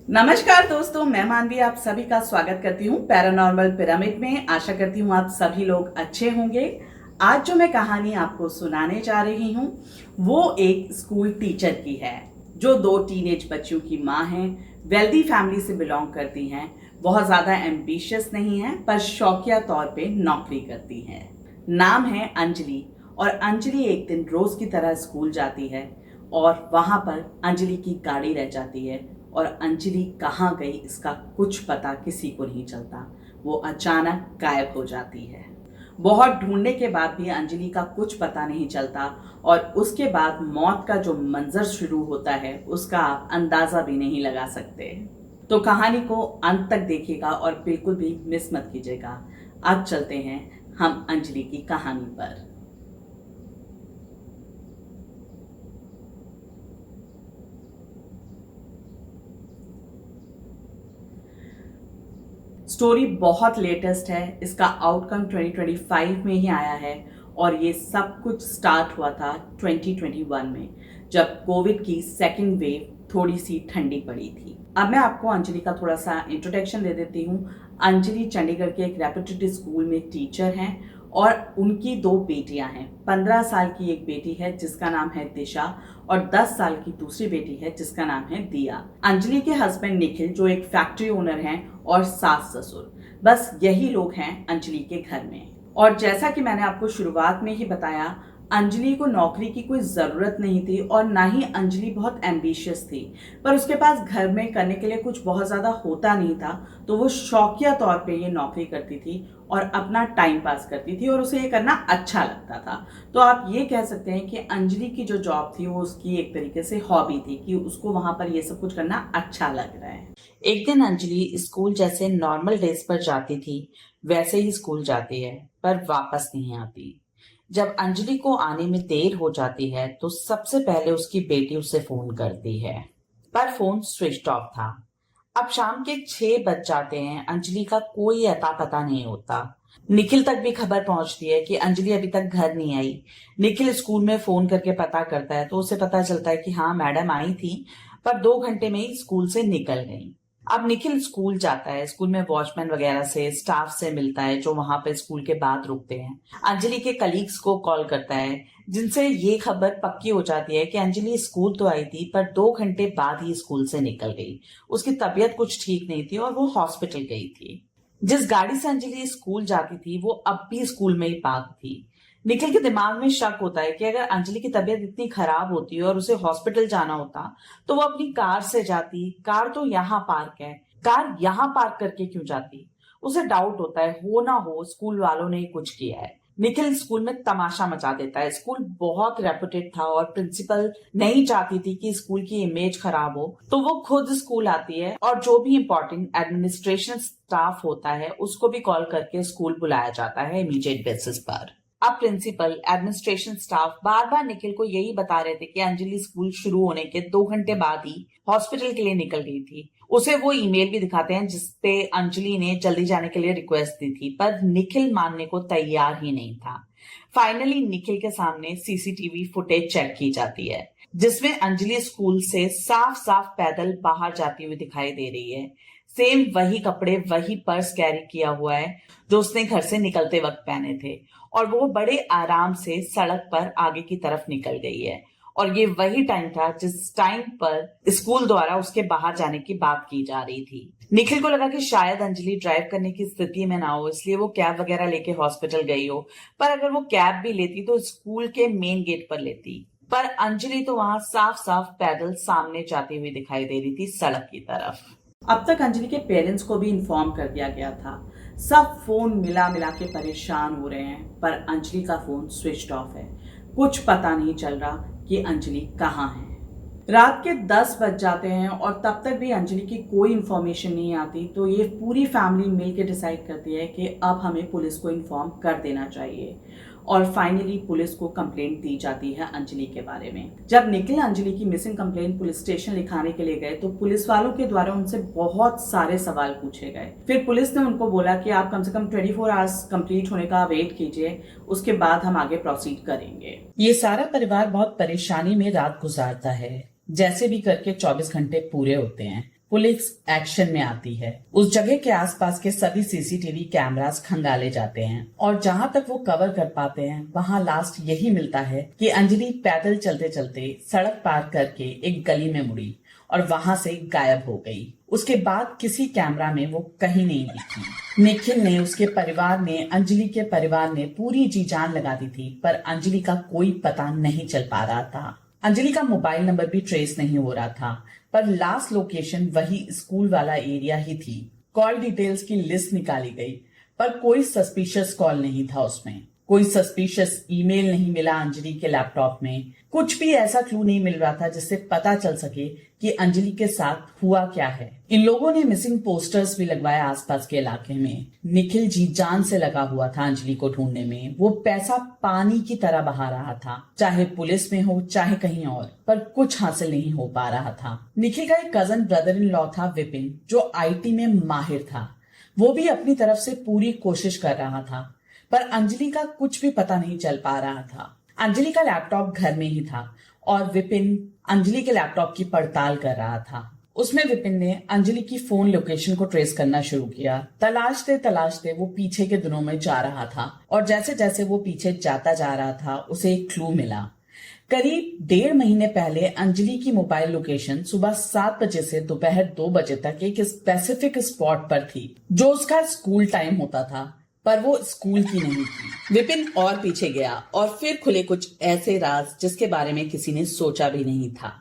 नमस्कार दोस्तों, मैं मानवी आप सभी का स्वागत करती हूँ पैरानॉर्मल पिरामिड में। आशा करती हूँ आप सभी लोग अच्छे होंगे। आज जो मैं कहानी आपको सुनाने जा रही हूँ वो एक स्कूल टीचर की है जो 2 टीनेज बच्चों की माँ है, वेल्दी फैमिली से बिलोंग करती हैं, बहुत ज़्यादा एम्बिशियस नहीं है पर शौकिया तौर पे नौकरी करती हैं। नाम है अंजलि और अंजलि एक दिन रोज़ की तरह स्कूल जाती है और वहाँ पर अंजलि की गाड़ी रह जाती है और अंजलि कहाँ गई इसका कुछ पता किसी को नहीं चलता। वो अचानक गायब हो जाती है। बहुत ढूंढने के बाद भी अंजलि का कुछ पता नहीं चलता और उसके बाद मौत का जो मंजर शुरू होता है उसका आप अंदाजा भी नहीं लगा सकते। तो कहानी को अंत तक देखिएगा और बिल्कुल भी मिस मत कीजिएगा। अब चलते हैं हम अंजलि की कहानी पर। स्टोरी बहुत लेटेस्ट है, इसका आउटकम 2025 में ही आया है और ये सब कुछ स्टार्ट हुआ था 2021 में जब कोविड की सेकेंड वेव थोड़ी सी ठंडी पड़ी थी। अब मैं आपको अंजलि का थोड़ा सा इंट्रोडक्शन दे देती हूँ। अंजलि चंडीगढ़ के एक रेपुटेड स्कूल में टीचर हैं और उनकी 2 बेटियां हैं। 15 साल की एक बेटी है जिसका नाम है दिशा और 10 साल की दूसरी बेटी है जिसका नाम है दिया। अंजलि के हस्बैंड निखिल जो एक फैक्ट्री ओनर हैं और सास ससुर, बस यही लोग हैं अंजलि के घर में। और जैसा कि मैंने आपको शुरुआत में ही बताया, अंजलि को नौकरी की कोई ज़रूरत नहीं थी और ना ही अंजलि बहुत एम्बिशियस थी, पर उसके पास घर में करने के लिए कुछ बहुत ज़्यादा होता नहीं था, तो वो शौकिया तौर पे ये नौकरी करती थी और अपना टाइम पास करती थी और उसे ये करना अच्छा लगता था। तो आप ये कह सकते हैं कि अंजलि की जो जॉब थी वो उसकी एक तरीके से हॉबी थी कि उसको वहाँ पर ये सब कुछ करना अच्छा लग रहा है। एक दिन अंजलि स्कूल जैसे नॉर्मल डेज पर जाती थी वैसे ही स्कूल जाती है पर वापस नहीं आती। जब अंजलि को आने में देर हो जाती है तो सबसे पहले उसकी बेटी उसे फोन करती है पर फोन स्विच ऑफ था। अब शाम के 6 बज जाते हैं, अंजलि का कोई अता पता नहीं होता। निखिल तक भी खबर पहुंचती है कि अंजलि अभी तक घर नहीं आई। निखिल स्कूल में फोन करके पता करता है तो उसे पता चलता है कि हाँ मैडम आई थी पर 2 घंटे में ही स्कूल से निकल गई। अब निखिल स्कूल जाता है, स्कूल में वॉचमैन वगैरह से स्टाफ से मिलता है जो वहां पे स्कूल के बाद रुकते हैं। अंजलि के कलीग्स को कॉल करता है जिनसे ये खबर पक्की हो जाती है कि अंजलि स्कूल तो आई थी पर 2 घंटे बाद ही स्कूल से निकल गई। उसकी तबीयत कुछ ठीक नहीं थी और वो हॉस्पिटल गई थी। जिस गाड़ी से अंजलि स्कूल जाती थी वो अब भी स्कूल में ही पार्क थी। निखिल के दिमाग में शक होता है कि अगर अंजलि की तबीयत इतनी खराब होती और उसे हॉस्पिटल जाना होता तो वो अपनी कार से जाती। कार तो यहाँ पार्क है, कार यहाँ पार्क करके क्यों जाती। उसे डाउट होता है हो ना हो स्कूल वालों ने ही कुछ किया है। निखिल स्कूल में तमाशा मचा देता है। स्कूल बहुत रेपुटेड था और प्रिंसिपल नहीं चाहती थी कि स्कूल की इमेज खराब हो, तो वो खुद स्कूल आती है और जो भी इम्पोर्टेंट एडमिनिस्ट्रेशन स्टाफ होता है उसको भी कॉल करके स्कूल बुलाया जाता है इमीडिएट बेसिस पर। अब प्रिंसिपल एडमिनिस्ट्रेशन स्टाफ बार बार निखिल को यही बता रहे थे कि अंजलि स्कूल शुरू होने के 2 घंटे बाद ही हॉस्पिटल के लिए निकल गई थी। उसे वो ईमेल भी दिखाते हैं जिसपे अंजलि ने जल्दी जाने के लिए रिक्वेस्ट दी थी पर निखिल मानने को तैयार ही नहीं था। फाइनली निखिल के सामने सीसीटीवी फुटेज चेक की जाती है जिसमें अंजलि स्कूल से साफ साफ पैदल बाहर जाती हुई दिखाई दे रही है। सेम वही कपड़े वही पर्स कैरी किया हुआ है जो उसने घर से निकलते वक्त पहने थे और वो बड़े आराम से सड़क पर आगे की तरफ निकल गई है। और ये वही टाइम था जिस टाइम पर स्कूल द्वारा उसके बाहर जाने की बात की जा रही थी। निखिल को लगा कि शायद अंजलि ड्राइव करने की स्थिति में ना हो इसलिए वो कैब वगैरह लेके हॉस्पिटल गई हो, पर अगर वो कैब भी लेती तो स्कूल के मेन गेट पर लेती। पर अंजलि तो वहां साफ साफ पैदल सामने जाती हुई दिखाई दे रही थी सड़क की तरफ। अब तक अंजलि के पेरेंट्स को भी इन्फॉर्म कर दिया गया था। सब फोन मिला मिला के परेशान हो रहे हैं पर अंजलि का फोन स्विच ऑफ है। कुछ पता नहीं चल रहा कि अंजलि कहाँ है। रात के 10 बज जाते हैं और तब तक भी अंजलि की कोई इन्फॉर्मेशन नहीं आती, तो ये पूरी फैमिली मिलकर डिसाइड करती है कि अब हमें पुलिस को इन्फॉर्म कर देना चाहिए। और फाइनली पुलिस को कंप्लेंट दी जाती है अंजलि के बारे में। जब निखिल अंजलि की मिसिंग कंप्लेंट पुलिस स्टेशन लिखाने के लिए गए तो पुलिस वालों के द्वारा उनसे बहुत सारे सवाल पूछे गए। फिर पुलिस ने उनको बोला कि आप कम से कम 24 आवर्स कंप्लीट होने का वेट कीजिए, उसके बाद हम आगे प्रोसीड करेंगे। ये सारा परिवार बहुत परेशानी में रात गुजारता है। जैसे भी करके 24 घंटे पूरे होते हैं। पुलिस एक्शन में आती है। उस जगह के आसपास के सभी सीसीटीवी कैमरास खंगाले जाते हैं और जहां तक वो कवर कर पाते हैं वहां लास्ट यही मिलता है कि अंजलि पैदल चलते चलते सड़क पार करके एक गली में मुड़ी और वहां से गायब हो गई। उसके बाद किसी कैमरा में वो कहीं नहीं दिखी। निखिल ने, उसके परिवार ने, अंजलि के परिवार ने पूरी जी जान लगा दी थी, पर अंजलि का कोई पता नहीं चल पा रहा था। अंजलि का मोबाइल नंबर भी ट्रेस नहीं हो रहा था, पर लास्ट लोकेशन वही स्कूल वाला एरिया ही थी। कॉल डिटेल्स की लिस्ट निकाली गई, पर कोई सस्पिशियस कॉल नहीं था उसमें। कोई सस्पिशियस ईमेल नहीं मिला अंजलि के लैपटॉप में। कुछ भी ऐसा क्लू नहीं मिल रहा था जिससे पता चल सके कि अंजलि के साथ हुआ क्या है। इन लोगों ने मिसिंग पोस्टर्स भी लगवाए आसपास के इलाके में। निखिल जी जान से लगा हुआ था अंजलि को ढूंढने में। वो पैसा पानी की तरह बहा रहा था, चाहे पुलिस में हो चाहे कहीं और, पर कुछ हासिल नहीं हो पा रहा था। निखिल का एक कजन ब्रदर इन लॉ था विपिन, जो IT में माहिर था। वो भी अपनी तरफ से पूरी कोशिश कर रहा था, पर अंजलि का कुछ भी पता नहीं चल पा रहा था। अंजलि का लैपटॉप घर में ही था और विपिन अंजलि के लैपटॉप की पड़ताल कर रहा था। उसमें विपिन ने अंजलि की फोन लोकेशन को ट्रेस करना शुरू किया। तलाशते तलाशते वो पीछे के दिनों में जा रहा था और जैसे जैसे वो पीछे जाता जा रहा था उसे एक क्लू मिला। करीब 1.5 महीने पहले अंजलि की मोबाइल लोकेशन सुबह 7 बजे से दोपहर 2 बजे तक एक स्पेसिफिक स्पॉट पर थी, जो उसका स्कूल टाइम होता था, पर वो स्कूल की नहीं थी। विपिन और पीछे गया और फिर खुले कुछ ऐसे राज जिसके बारे में किसी ने सोचा भी नहीं था।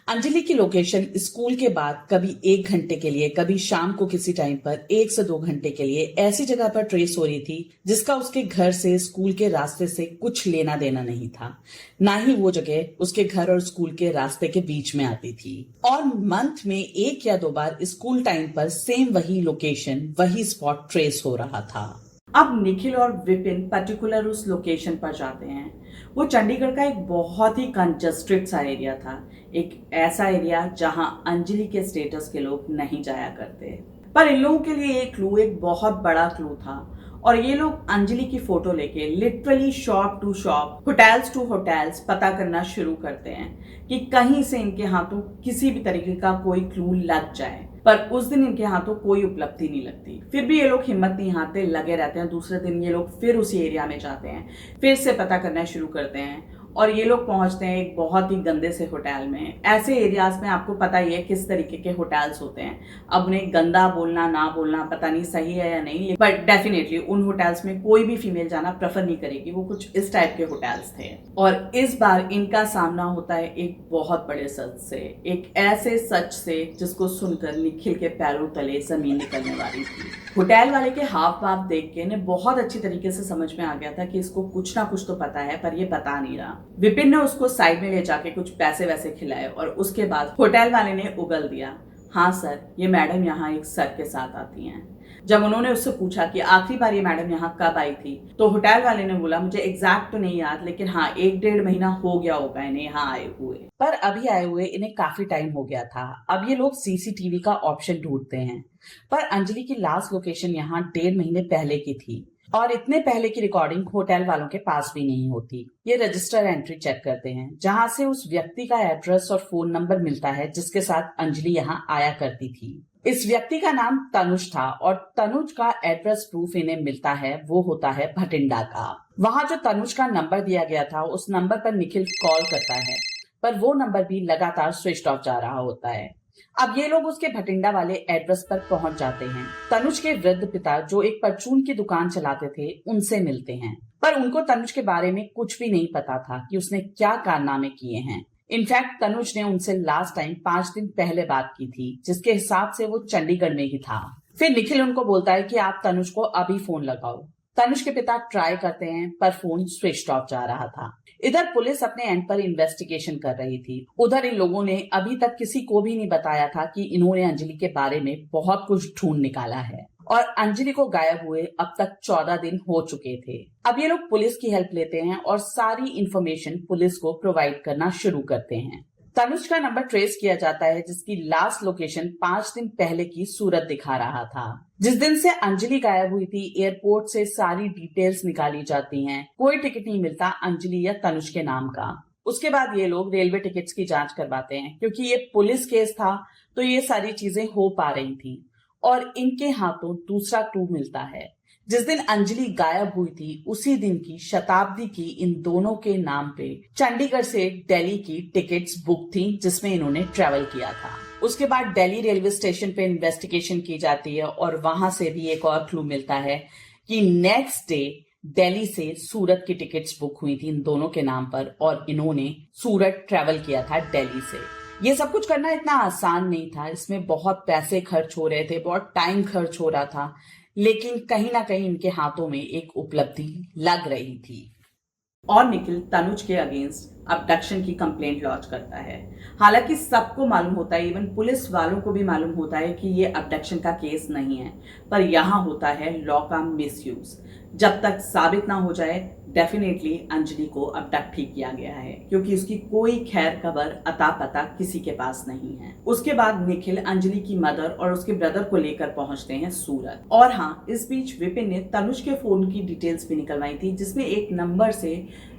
अंजलि की लोकेशन स्कूल के बाद कभी 1 घंटे के लिए, कभी शाम को किसी टाइम पर 1 से 2 घंटे के लिए ऐसी जगह पर ट्रेस हो रही थी जिसका उसके घर से स्कूल के रास्ते से कुछ लेना देना नहीं था। ना ही वो जगह उसके घर और स्कूल के रास्ते के बीच में आती थी। और मंथ में 1 या 2 बार स्कूल टाइम पर सेम वही लोकेशन, वही स्पॉट ट्रेस हो रहा था। अब निखिल और विपिन पर्टिकुलर उस लोकेशन पर जाते हैं। वो चंडीगढ़ का एक बहुत ही कंजस्टेड सा एरिया था, एक ऐसा एरिया जहां अंजलि के स्टेटस के लोग नहीं जाया करते। पर इन लोगों के लिए एक क्लू, एक बहुत बड़ा क्लू था और ये लोग अंजलि की फोटो लेके literally shop to shop, hotels to hotels पता करना शुरू करते हैं कि कहीं से इनके हाथों किसी भी तरीके का कोई क्लू लग जाए। पर उस दिन इनके हाथों कोई उपलब्धि नहीं लगती। फिर भी ये लोग हिम्मत नहीं हारते, लगे रहते हैं। दूसरे दिन ये लोग फिर उसी एरिया में जाते हैं, फिर से पता करना शुरू करते हैं और ये लोग पहुंचते हैं एक बहुत ही गंदे से होटल में। ऐसे एरियाज में आपको पता ही है किस तरीके के होटल्स होते हैं। अब उन्हें गंदा बोलना ना बोलना पता नहीं सही है या नहीं, बट डेफिनेटली उन होटल्स में कोई भी फीमेल जाना प्रेफर नहीं करेगी। वो कुछ इस टाइप के होटल्स थे और इस बार इनका सामना होता है एक बहुत बड़े सच से, एक ऐसे सच से जिसको सुनकर निखिल के पैरों तले जमीन निकलने वाली थी। होटल वाले के हाव भाव देख के इन्हें बहुत अच्छी तरीके से समझ में आ गया था कि इसको कुछ ना कुछ तो पता है, पर ये बता नहीं रहा। विपिन ने उसको साइड में ले जाके कुछ पैसे वैसे खिलाए और उसके बाद होटल वाले ने उगल दिया, हाँ सर, ये मैडम यहाँ एक सर के साथ आती हैं। जब उन्होंने उससे पूछा कि आखिरी बार ये मैडम यहाँ कब आई थी, तो होटल वाले ने बोला मुझे एग्जैक्ट तो नहीं याद, लेकिन हाँ 1-1.5 महीना हो गया होगा इन्हें यहाँ आए हुए। पर अभी आए हुए इन्हें काफी टाइम हो गया था। अब ये लोग CCTV का ऑप्शन ढूंढते हैं, पर अंजलि की लास्ट लोकेशन यहाँ 1.5 महीने पहले की थी और इतने पहले की रिकॉर्डिंग होटल वालों के पास भी नहीं होती। ये रजिस्टर एंट्री चेक करते हैं जहां से उस व्यक्ति का एड्रेस और फोन नंबर मिलता है जिसके साथ अंजलि यहाँ आया करती थी। इस व्यक्ति का नाम तनुज था और तनुज का एड्रेस प्रूफ इन्हें मिलता है, वो होता है भटिंडा का। वहां जो तनुज का नंबर दिया गया था उस नंबर पर निखिल कॉल करता है, पर वो नंबर भी लगातार स्विच ऑफ जा रहा होता है। अब ये लोग उसके भटिंडा वाले एड्रेस पर पहुंच जाते हैं। तनुज के वृद्ध पिता जो एक परचून की दुकान चलाते थे उनसे मिलते हैं, पर उनको तनुज के बारे में कुछ भी नहीं पता था कि उसने क्या कारनामे किए हैं। इनफैक्ट तनुज ने उनसे लास्ट टाइम 5 दिन पहले बात की थी, जिसके हिसाब से वो चंडीगढ़ में ही था। फिर निखिल उनको बोलता है कि आप तनुज को अभी फोन लगाओ। तनुज के पिता ट्राई करते हैं पर फोन स्विच ऑफ जा रहा था। इधर पुलिस अपने एंड पर इन्वेस्टिगेशन कर रही थी। उधर इन लोगों ने अभी तक किसी को भी नहीं बताया था कि इन्होंने अंजलि के बारे में बहुत कुछ ढूंढ निकाला है और अंजलि को गायब हुए अब तक 14 दिन हो चुके थे। अब ये लोग पुलिस की हेल्प लेते हैं और सारी इंफॉर्मेशन पुलिस को प्रोवाइड करना शुरू करते हैं। तनुज का नंबर ट्रेस किया जाता है जिसकी लास्ट लोकेशन 5 दिन पहले की सूरत दिखा रहा था। जिस दिन से अंजलि गायब हुई थी एयरपोर्ट से सारी डिटेल्स निकाली जाती हैं। कोई टिकट नहीं मिलता अंजलि या तनुज के नाम का। उसके बाद ये लोग रेलवे टिकट्स की जांच करवाते हैं। क्योंकि ये पुलिस केस था तो ये सारी चीजें हो पा रही थी और इनके हाथों दूसरा क्लू मिलता है। जिस दिन अंजलि गायब हुई थी उसी दिन की शताब्दी की इन दोनों के नाम पे चंडीगढ़ से दिल्ली की टिकट्स बुक थी जिसमें इन्होंने ट्रेवल किया था। उसके बाद दिल्ली रेलवे स्टेशन पे इन्वेस्टिगेशन की जाती है और वहां से भी एक और क्लू मिलता है कि नेक्स्ट डे दिल्ली से सूरत की टिकट्स बुक हुई थी इन दोनों के नाम पर और इन्होंने सूरत ट्रेवल किया था दिल्ली से। ये सब कुछ करना इतना आसान नहीं था, इसमें बहुत पैसे खर्च हो रहे थे, बहुत टाइम खर्च हो रहा था, लेकिन कहीं ना कहीं इनके हाथों में एक उपलब्धि लग रही थी। और निखिल तनुज के अगेंस्ट अबडक्शन की कंप्लेंट लॉन्च करता है। हालांकि सबको मालूम होता है, इवन पुलिस वालों को भी मालूम होता है कि ये अबडक्शन का केस नहीं है, पर यहाँ होता है लॉ का मिसयूज। जब तक साबित ना हो जाए डेफिनेटली अंजलि को अबडक्ट ही किया गया है, क्योंकि उसकी कोई खैर खबर अता पता किसी के पास नहीं है। उसके बाद निखिल अंजलि की मदर और उसके ब्रदर को लेकर पहुंचते हैं सूरत। और हाँ, इस बीच विपिन ने तनुज के फोन की डिटेल्स भी निकलवाई थी, जिसमें एक नंबर से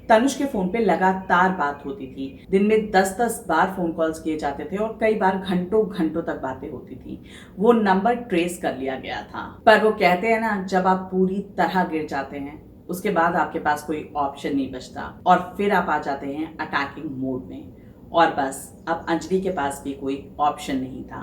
तनुज के फोन पे लगातार बात होती थी। दिन में 10-10 बार फोन कॉल्स किए जाते थे और कई बार घंटों घंटों तक बातें होती थी। वो नंबर ट्रेस कर लिया गया था। पर वो कहते हैं ना, जब आप पूरी तरह गिर जाते हैं उसके बाद आपके पास कोई ऑप्शन नहीं बचता और फिर आप आ जाते हैं अटैकिंग मोड में। और बस अब अंजलि के पास भी कोई ऑप्शन नहीं था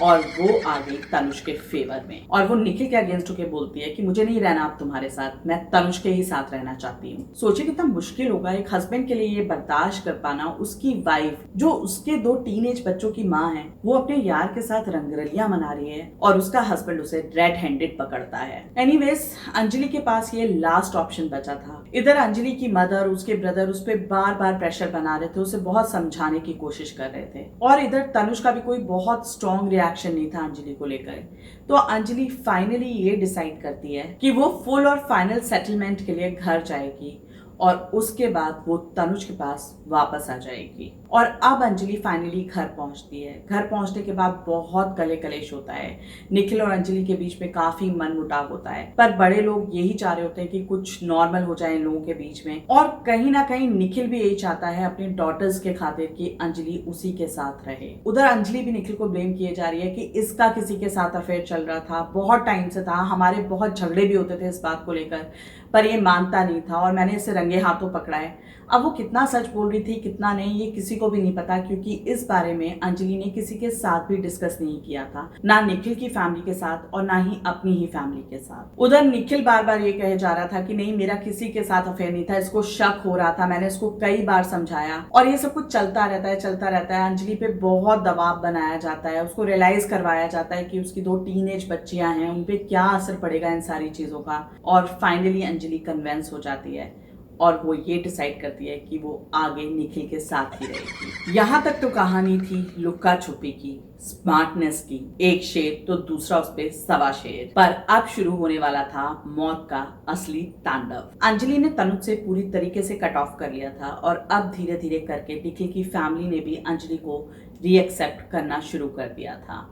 और वो आ गई तनुज के फेवर में और वो निखिल के अगेंस्ट होकर बोलती है कि मुझे नहीं रहना अब तुम्हारे साथ, मैं तनुज के ही साथ रहना चाहती हूँ। सोचिए कितना मुश्किल होगा एक हस्बैंड के लिए ये बर्दाश्त कर पाना। उसकी वाइफ जो उसके 2 टीनेज बच्चों की माँ है, वो अपने यार के साथ रंगरलियां मना रही है और उसका हस्बैंड उसे रेड हैंडेड पकड़ता है। एनीवेज, अंजलि के पास ये लास्ट ऑप्शन बचा था। इधर अंजलि की मदर, उसके ब्रदर उस पर बार बार प्रेशर बना रहे थे, उसे बहुत समझाने की कोशिश कर रहे थे और इधर तनुज का भी कोई बहुत स्ट्रॉन्ग रिएक्शन नहीं था अंजलि को लेकर। तो अंजलि फाइनली ये डिसाइड करती है कि वो फुल और फाइनल सेटलमेंट के लिए घर जाएगी और उसके बाद वो तनुज के पास वापस आ जाएगी। और अब अंजलि फाइनली घर पहुंचती है। घर पहुंचने के बाद बहुत कले कलेश होता है। निखिल और अंजलि के बीच में काफी मनमुटाव होता है, पर बड़े लोग यही चाह रहे होते हैं कि कुछ नॉर्मल हो जाए इन लोगों के बीच में। और कहीं ना कहीं निखिल भी यही चाहता है अपने डॉटर्स के खातिर कि अंजलि उसी के साथ रहे। उधर अंजलि भी निखिल को ब्लेम किए जा रही है कि इसका किसी के साथ अफेयर चल रहा था, बहुत टाइम से था, हमारे बहुत झगड़े भी होते थे इस बात को लेकर, पर ये मानता नहीं था और मैंने इसे रंगे हाथों पकड़ा है। अब वो कितना सच बोल रही थी कितना नहीं ये किसी को भी नहीं पता, क्योंकि इस बारे में अंजलि ने किसी के साथ भी डिस्कस नहीं किया था, ना निखिल की फैमिली के साथ और ना ही अपनी ही फैमिली के साथ। उधर निखिल बार बार ये कहे जा रहा था कि नहीं मेरा किसी के साथ अफेयर नहीं था, इसको शक हो रहा था, मैंने इसको कई बार समझाया और ये सब कुछ चलता रहता है। अंजलि पे बहुत दबाव बनाया जाता है, उसको रियलाइज करवाया जाता है कि उसकी 2 टीनेज बच्चियां हैं, उनपे क्या असर पड़ेगा इन सारी चीजों का। और फाइनली अंजलि कन्विंस हो जाती है और वो ये डिसाइड करती है कि वो आगे निखिल के साथ ही रहेगी। यहाँ तक तो कहानी थी लुक्का छुपी की, स्मार्टनेस की, एक शेर तो दूसरा उस पे 1.25 शेर। पर अब शुरू होने वाला था मौत का असली तांडव। अंजलि ने तनुज से पूरी तरीके से कट ऑफ कर लिया था और अब धीरे धीरे करके निखिल की फैमिली ने भी अंजलि को रीएक्सेप्ट करना शुरू कर दिया था।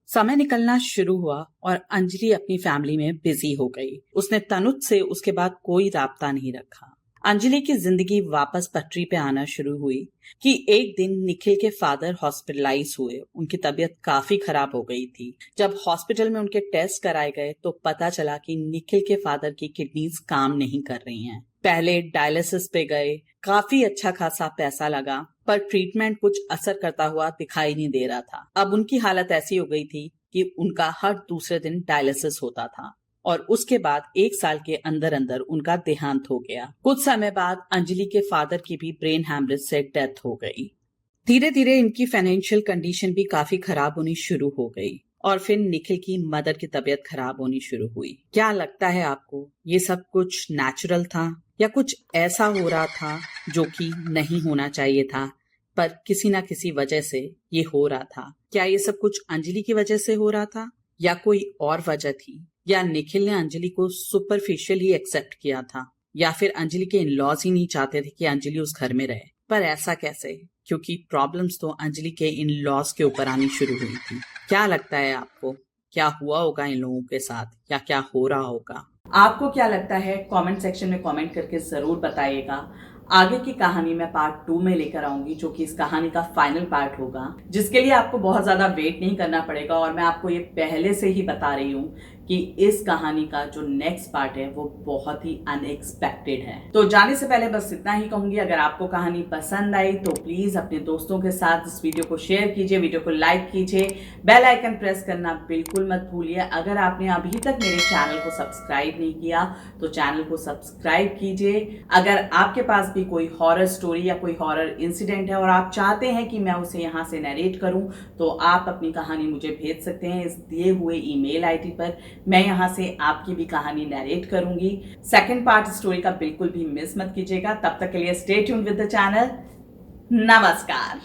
समय निकलना शुरू हुआ और अंजलि अपनी फैमिली में बिजी हो गई। उसने तनुज से उसके बाद कोई राब्ता नहीं रखा। अंजलि की जिंदगी वापस पटरी पे आना शुरू हुई कि एक दिन निखिल के फादर हॉस्पिटलाइज हुए। उनकी तबीयत काफी खराब हो गई थी। जब हॉस्पिटल में उनके टेस्ट कराए गए तो पता चला कि निखिल के फादर की किडनीज काम नहीं कर रही हैं। पहले डायलिसिस पे गए, काफी अच्छा खासा पैसा लगा, पर ट्रीटमेंट कुछ असर करता हुआ दिखाई नहीं दे रहा था। अब उनकी हालत ऐसी हो गई थी कि उनका हर दूसरे दिन डायलिसिस होता था और उसके बाद 1 साल के अंदर अंदर उनका देहांत हो गया। कुछ समय बाद अंजलि के फादर की भी ब्रेन हैमरेज से डेथ हो गई। धीरे धीरे इनकी फाइनेंशियल कंडीशन भी काफी खराब होनी शुरू हो गई और फिर निखिल की मदर की तबीयत खराब होनी शुरू हुई। क्या लगता है आपको, ये सब कुछ नेचुरल था या कुछ ऐसा हो रहा था जो कि नहीं होना चाहिए था, पर किसी ना किसी वजह से ये हो रहा था? क्या ये सब कुछ अंजलि की वजह से हो रहा था या कोई और वजह थी? या निखिल ने अंजलि को सुपरफिशियल ही एक्सेप्ट किया था, या फिर अंजलि के इन-लॉज ही नहीं चाहते थे कि अंजलि उस घर में रहे? पर ऐसा कैसे? क्योंकि प्रॉब्लम्स तो अंजलि के इन-लॉज के ऊपर आनी शुरू हुई थी। क्या लगता है आपको, क्या हुआ होगा इन लोगों के साथ या क्या हो रहा होगा? आपको क्या लगता है कमेंट सेक्शन में कमेंट करके जरूर बताइएगा। आगे की कहानी मैं पार्ट 2 में लेकर आऊंगी, जो कि इस कहानी का फाइनल पार्ट होगा, जिसके लिए आपको बहुत ज्यादा वेट नहीं करना पड़ेगा। और मैं आपको ये पहले से ही बता रही हूँ कि इस कहानी का जो नेक्स्ट पार्ट है वो बहुत ही अनएक्सपेक्टेड है। तो जाने से पहले बस इतना ही कहूंगी, अगर आपको कहानी पसंद आई तो प्लीज अपने दोस्तों के साथ इस वीडियो को शेयर कीजिए, वीडियो को लाइक कीजिए, बेल आइकन प्रेस करना बिल्कुल मत भूलिए। अगर आपने अभी तक मेरे चैनल को सब्सक्राइब नहीं किया तो चैनल को सब्सक्राइब कीजिए। अगर आपके पास भी कोई हॉरर स्टोरी या कोई हॉरर इंसिडेंट है और आप चाहते हैं कि मैं उसे यहाँ से नरेट करूं, तो आप अपनी कहानी मुझे भेज सकते हैं इस दिए हुए ईमेल आईडी पर। मैं यहाँ से आपकी भी कहानी नरेट करूंगी। सेकंड पार्ट स्टोरी का बिल्कुल भी मिस मत कीजिएगा। तब तक के लिए stay tuned with the channel. नमस्कार।